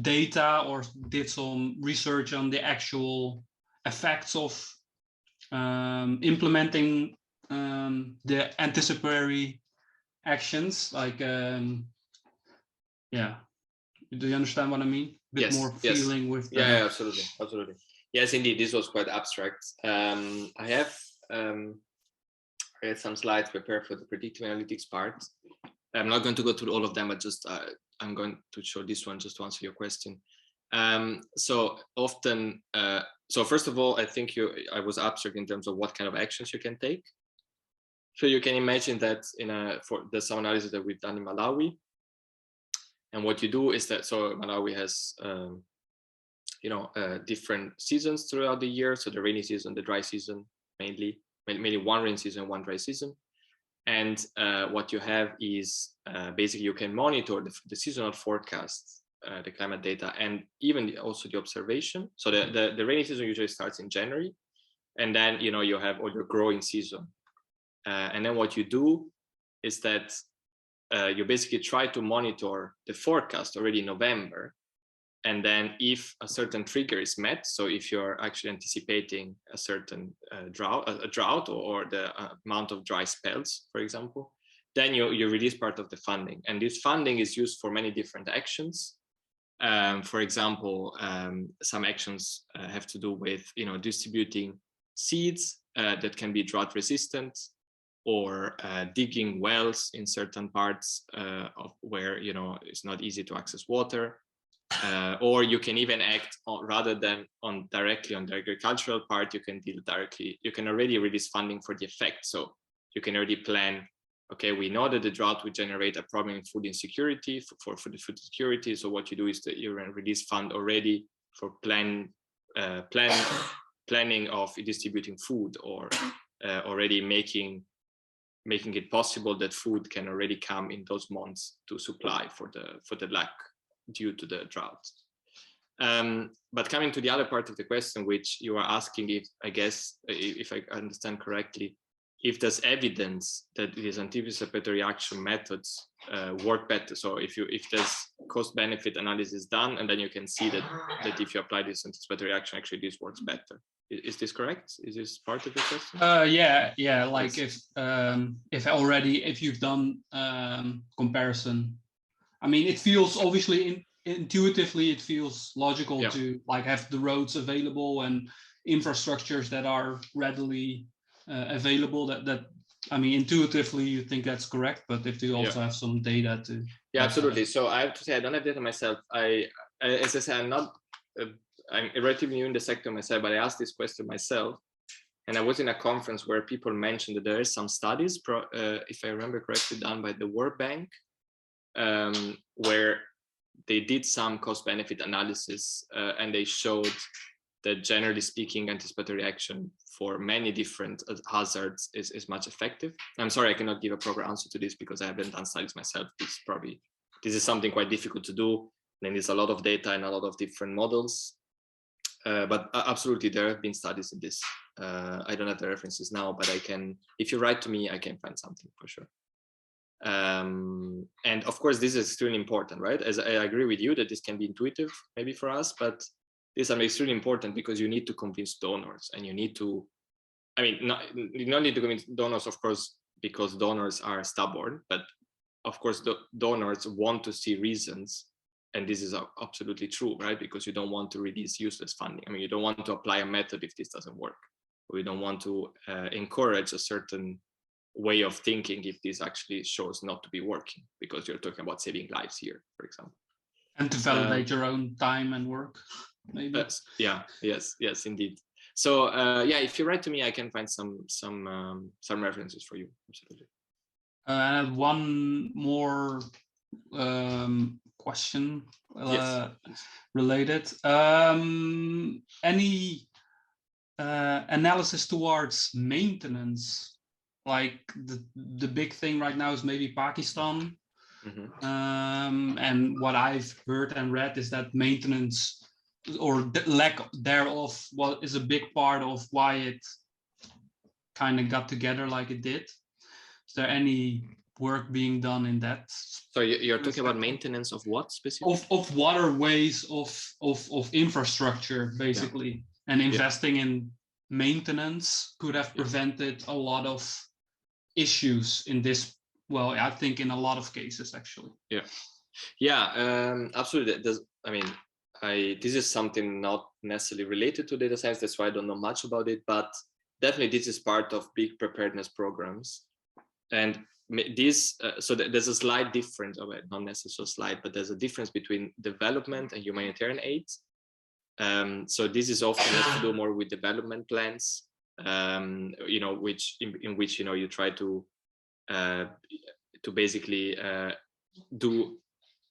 data or did some research on the actual effects of implementing the anticipatory actions, like yeah, do you understand what I mean? A bit more feeling with the... yeah, absolutely, yes, indeed, this was quite abstract. I had some slides prepared for the predictive analytics part. I'm not going to go through all of them, but just I'm going to show this one just to answer your question. So often, so first of all, I think I was abstract in terms of what kind of actions you can take. So you can imagine that for some analysis that we've done in Malawi, and what you do is that, so Malawi has different seasons throughout the year. So the rainy season, the dry season, mainly one rainy season, one dry season. And what you have is basically you can monitor the seasonal forecasts, the climate data, and even also the observation. So the rainy season usually starts in January, and then you have all your growing season. And then what you do is that you basically try to monitor the forecast already in November. And then if a certain trigger is met, so if you're actually anticipating a certain drought or the amount of dry spells, for example, then you release part of the funding. And this funding is used for many different actions. For example, some actions have to do with distributing seeds that can be drought resistant, or digging wells in certain parts of where it's not easy to access water. Or you can even act rather than directly on the agricultural part. You can deal directly. You can already release funding for the effect. So you can already plan. Okay, we know that the drought will generate a problem in food insecurity for the food security. So what you do is that you release fund already for planning of distributing food, or already making it possible that food can already come in those months to supply for the lack due to the drought. But coming to the other part of the question, which you are asking, if I understand correctly, if there's evidence that these anticipatory action methods work better. So if there's cost-benefit analysis done, and then you can see that if you apply this anticipatory action, actually this works better. Is this correct? Is this part of the question? Yeah. Like yes. if you've done comparison, I mean, it feels obviously intuitively, it feels logical to like have the roads available and infrastructures that are readily available. That I mean, intuitively you think that's correct, but if you also have some data to... Yeah, absolutely. So I have to say, I don't have data myself. As I said, I'm relatively new in the sector myself, but I asked this question myself. And I was in a conference where people mentioned that there are some studies, if I remember correctly, done by the World Bank, where they did some cost-benefit analysis, and they showed that generally speaking, anticipatory action for many different hazards is much effective. I'm sorry, I cannot give a proper answer to this because I haven't done studies myself. This this is something quite difficult to do. Then there's a lot of data and a lot of different models. But absolutely, there have been studies in this. I don't have the references now, but I can, if you write to me, I can find something for sure. And of course, this is extremely important, right? As I agree with you that this can be intuitive maybe for us, but these are extremely important because you need to convince donors, and you need to, I mean, you don't need to convince donors, of course, because donors are stubborn, but of course, the donors want to see reasons. And this is absolutely true, right? Because you don't want to release useless funding. I mean, you don't want to apply a method if this doesn't work. We don't want to encourage a certain way of thinking if this actually shows not to be working, because you're talking about saving lives here, for example. And to validate your own time and work, maybe. Yes, indeed. So yeah, if you write to me, I can find some references for you. Absolutely. I have one more question related. Any analysis towards maintenance? Like the big thing right now is maybe Pakistan. And what I've heard and read is that maintenance or the lack thereof is a big part of why it kind of got together like it did. Is there any work being done in that? So you're talking about maintenance of what specifically? Of waterways, of infrastructure, basically. Yeah. And investing in maintenance could have prevented a lot of issues in this. Well, I think in a lot of cases, actually. Absolutely. This is something not necessarily related to data science. That's why I don't know much about it, but definitely this is part of big preparedness programs. And this, so there's a slight difference of it, not necessarily a slight, but there's a difference between development and humanitarian aid. So this is often has to do more with development plans, you know, in which, you know, you try to basically do,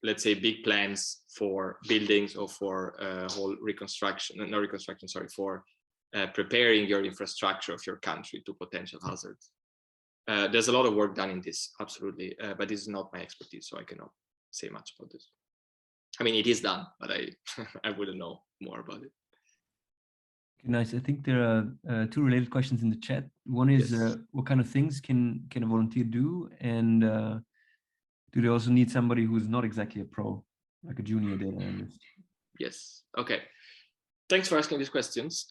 let's say, big plans for buildings or for whole for preparing your infrastructure of your country to potential hazards. There's a lot of work done in this, absolutely, but this is not my expertise, so I cannot say much about this. I mean, it is done, but I wouldn't know more about it. Nice. I think there are two related questions in the chat. One is what kind of things can a volunteer do, and do they also need somebody who's not exactly a pro, like a junior data analyst? Yes. Okay. Thanks for asking these questions.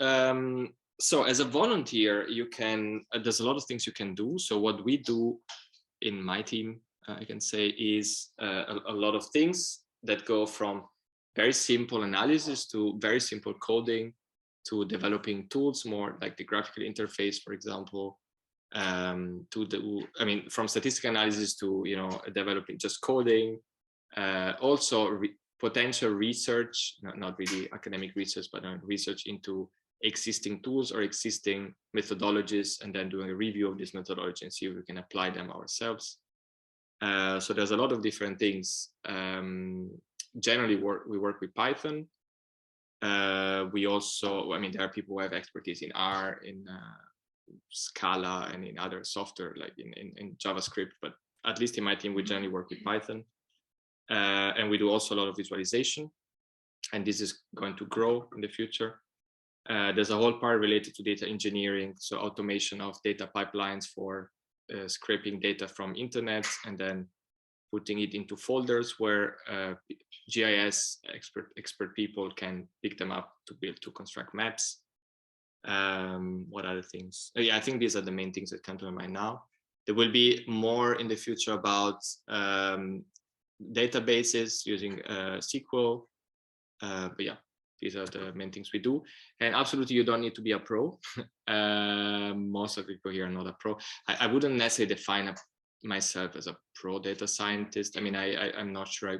So as a volunteer, you can, there's a lot of things you can do. So what we do in my team, I can say, is a lot of things that go from very simple analysis to very simple coding to developing tools, more like the graphical interface, for example, from statistical analysis to, you know, developing just coding, also potential research, not really academic research, but research into existing tools or existing methodologies, and then doing a review of this methodology and see if we can apply them ourselves. So there's a lot of different things. Generally, we work with Python. We also, I mean, there are people who have expertise in R, in Scala, and in other software, like in JavaScript, but at least in my team, we generally work with Python. And we do also a lot of visualization, and this is going to grow in the future. There's a whole part related to data engineering, so automation of data pipelines for scraping data from internet and then putting it into folders where GIS expert people can pick them up to construct maps. What other things? Yeah, I think these are the main things that come to my mind now. There will be more in the future about databases using SQL, but yeah, these are the main things we do. And absolutely, you don't need to be a pro. Most of the people here are not a pro. I wouldn't necessarily define myself as a pro data scientist. I mean, I'm not sure I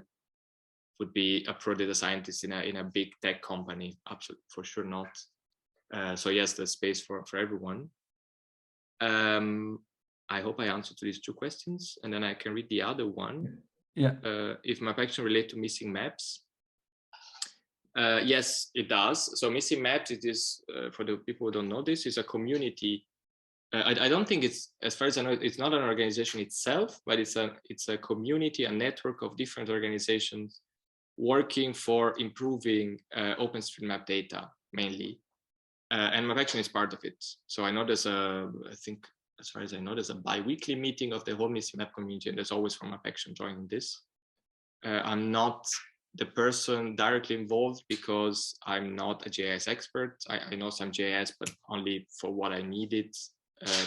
would be a pro data scientist in a big tech company. Absolutely, for sure not. So yes, there's space for everyone. I hope I answered to these two questions, and then I can read the other one. Yeah. If MapAction relate to missing maps. Yes, it does. So Missing Maps, it is, for the people who don't know this, is a community I don't think it's, as far as I know, it's not an organization itself, but it's a community, a network of different organizations working for improving OpenStreetMap data mainly, and MapAction is part of it. So I know there's I think, as far as I know, there's a bi-weekly meeting of the whole map community, and there's always from MapAction joining this. I'm not the person directly involved because I'm not a GIS expert. I know some GIS, but only for what I needed.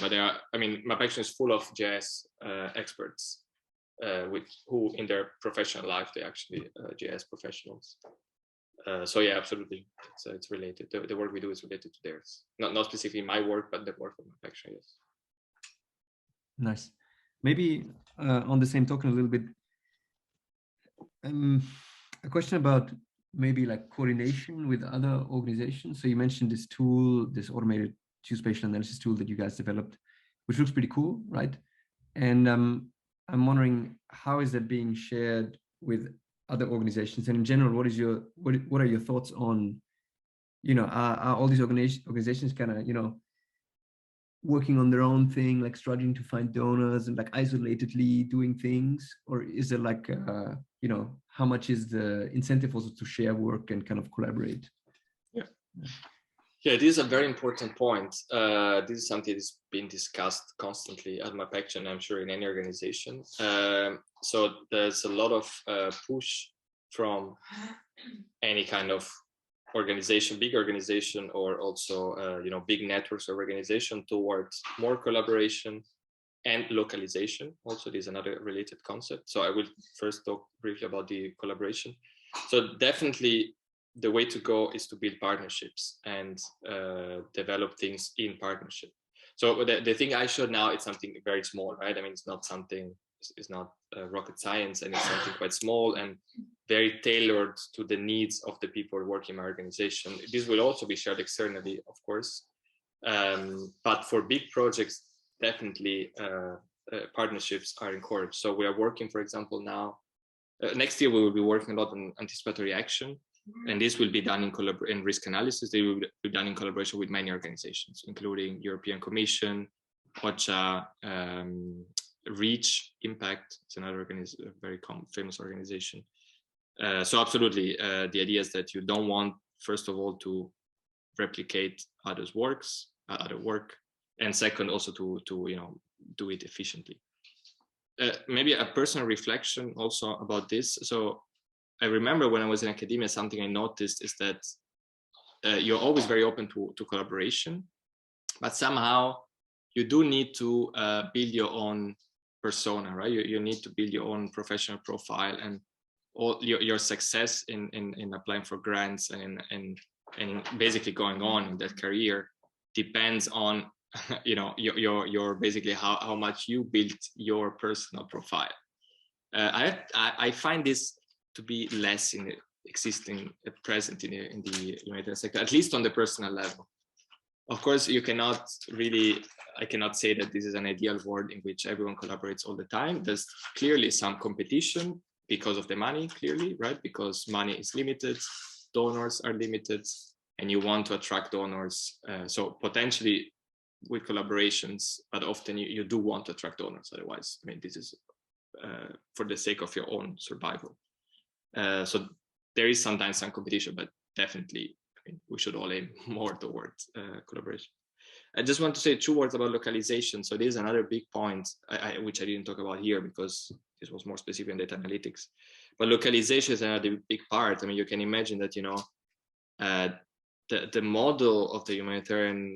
But there are, I mean, MapAction is full of GIS experts, who in their professional life, they actually GIS professionals. So yeah, absolutely, it's related. The work we do is related to theirs. Not specifically my work, but the work of MapAction, yes. Nice. Maybe on the same token, a little bit, a question about maybe like coordination with other organizations. So you mentioned this tool, this automated geospatial analysis tool that you guys developed, which looks pretty cool, right? And I'm wondering, how is that being shared with other organizations? And in general, what are your thoughts on, you know, are all these organizations kind of, you know, working on their own thing, like struggling to find donors and like isolatedly doing things? Or is it like, you know, how much is the incentive also to share work and kind of collaborate? Yeah, this is a very important point. This is something that's been discussed constantly at MapAction, I'm sure in any organization. So there's a lot of push from any kind of organization, big organization, or also you know, big networks of organization towards more collaboration and localization. Also, there's another related concept. So I will first talk briefly about the collaboration. So definitely the way to go is to build partnerships and develop things in partnership. So the thing I showed now, it's something very small, right? I mean, it's not something, it's not rocket science, and it's something quite small and very tailored to the needs of the people working in my organization. This will also be shared externally, of course. But for big projects, definitely partnerships are encouraged. So we are working, for example, now, next year we will be working a lot on anticipatory action. And this will be done in risk analysis. They will be done in collaboration with many organizations, including European Commission, OCHA, REACH, Impact. It's another very famous organization. So absolutely, the idea is that you don't want, first of all, to replicate other work, and second, also to you know, do it efficiently. Maybe a personal reflection also about this. So I remember when I was in academia, something I noticed is that you're always very open to collaboration, but somehow you do need to build your own persona, right? You need to build your own professional profile, and all your success in applying for grants and basically going on in that career depends on, you know, your basically how much you built your personal profile. I find this to be less in the existing present in the humanitarian sector, at least on the personal level. Of course, you cannot really, I cannot say that this is an ideal world in which everyone collaborates all the time. There's clearly some competition because of the money, clearly, right? Because money is limited, donors are limited, and you want to attract donors. So potentially with collaborations, but often you do want to attract donors. Otherwise, I mean, this is for the sake of your own survival. So there is sometimes some competition, but definitely, I mean, we should all aim more towards collaboration. I just want to say 2 words about localization. So this is another big point, which I didn't talk about here because this was more specific in data analytics. But localization is another big part. I mean, you can imagine that, you know, the model of the humanitarian,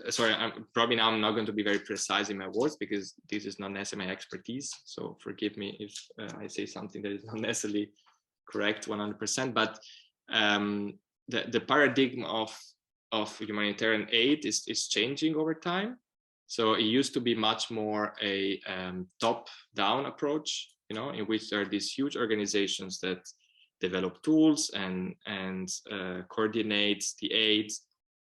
sorry, I'm not going to be very precise in my words because this is not necessarily my expertise. So forgive me if I say something that is not necessarily correct 100%, but the paradigm of humanitarian aid is changing over time. So it used to be much more a top-down approach, you know, in which there are these huge organizations that develop tools and coordinate the aid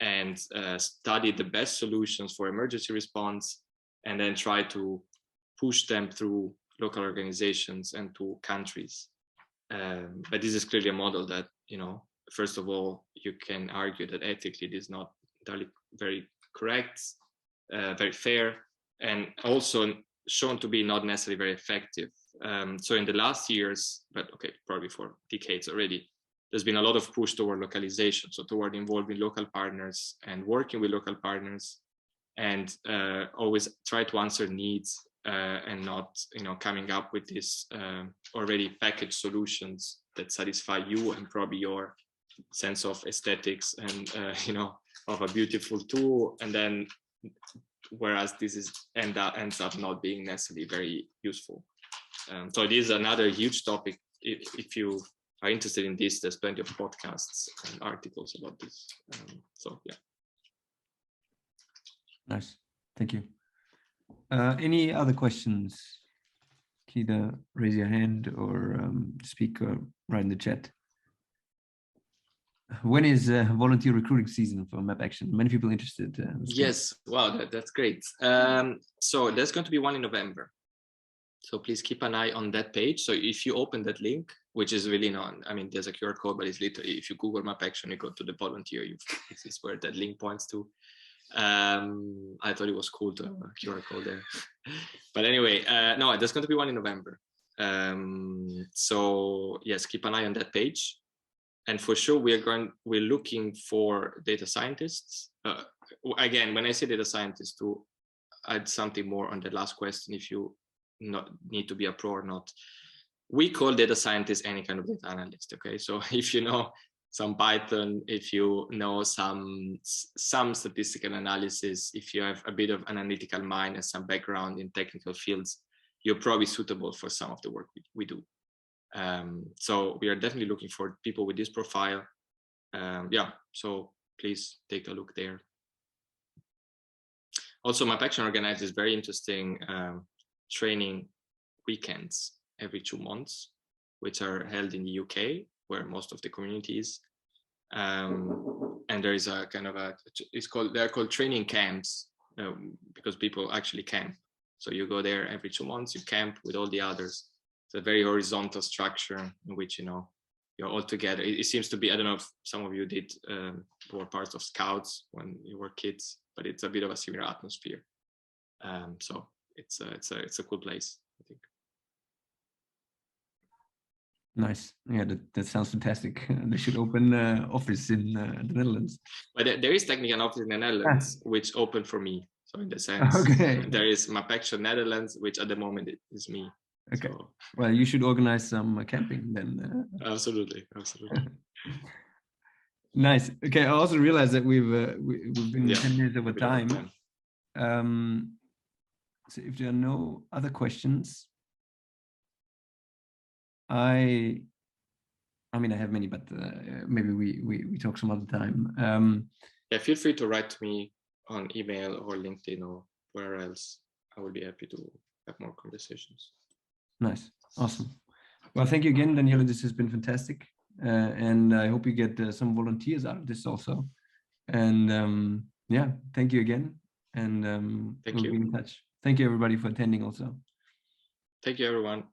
and study the best solutions for emergency response, and then try to push them through local organizations and to countries. But this is clearly a model that, you know, first of all, you can argue that ethically it is not entirely very correct. very fair, and also shown to be not necessarily very effective. So in the last years, but okay, probably for decades already, there's been a lot of push toward localization, so toward involving local partners and working with local partners, and always try to answer needs and not, coming up with these already packaged solutions that satisfy you and probably your sense of aesthetics and of a beautiful tool, and then whereas this ends up not being necessarily very useful. So it is another huge topic. If you are interested in this, there's plenty of podcasts and articles about this. So yeah. Nice, thank you. Any other questions? Either raise your hand or speak or write in the chat. When is volunteer recruiting season for MapAction? Many people interested. Yes, wow, that's great. So there's going to be one in November. So please keep an eye on that page. So if you open that link, which is really not, I mean, there's a QR code, but it's literally, if you Google MapAction, you go to the volunteer, this is where that link points to. I thought it was cool to have a QR code there. But anyway, no, there's going to be one in November. So yes, keep an eye on that page. And for sure, we're looking for data scientists. Again, when I say data scientist, to add something more on the last question, if you need to be a pro or not, we call data scientist any kind of data analyst. Okay, so if you know some Python, if you know some statistical analysis, if you have a bit of an analytical mind and some background in technical fields, you're probably suitable for some of the work we do. So we are definitely looking for people with this profile. Yeah, so please take a look there. Also, MapAction organizes very interesting training weekends every 2 months, which are held in the UK, where most of the community is. And there is a kind of they're called training camps, because people actually camp. So you go there every 2 months, you camp with all the others. It's a very horizontal structure in which, you're all together. It seems to be, I don't know if some of you were part of Scouts when you were kids, but it's a bit of a similar atmosphere. So it's a cool place, I think. Nice. Yeah, that sounds fantastic. They should open office in the Netherlands. But there is technically an office in the Netherlands, which opened for me. So in the sense, okay, there is MapAction Netherlands, which at the moment is me. Okay. So, well, you should organize some camping then. Absolutely. Nice. Okay. I also realized that we've been 10 minutes over a bit over time. So if there are no other questions, I mean, I have many, but maybe we talk some other time. Yeah, feel free to write to me on email or LinkedIn or where else. I will be happy to have more conversations. Nice. Awesome. Well, thank you again, Daniele. This has been fantastic. And I hope you get some volunteers out of this also. And yeah, thank you again. And we'll be in touch. Thank you, everybody, for attending also. Thank you, everyone.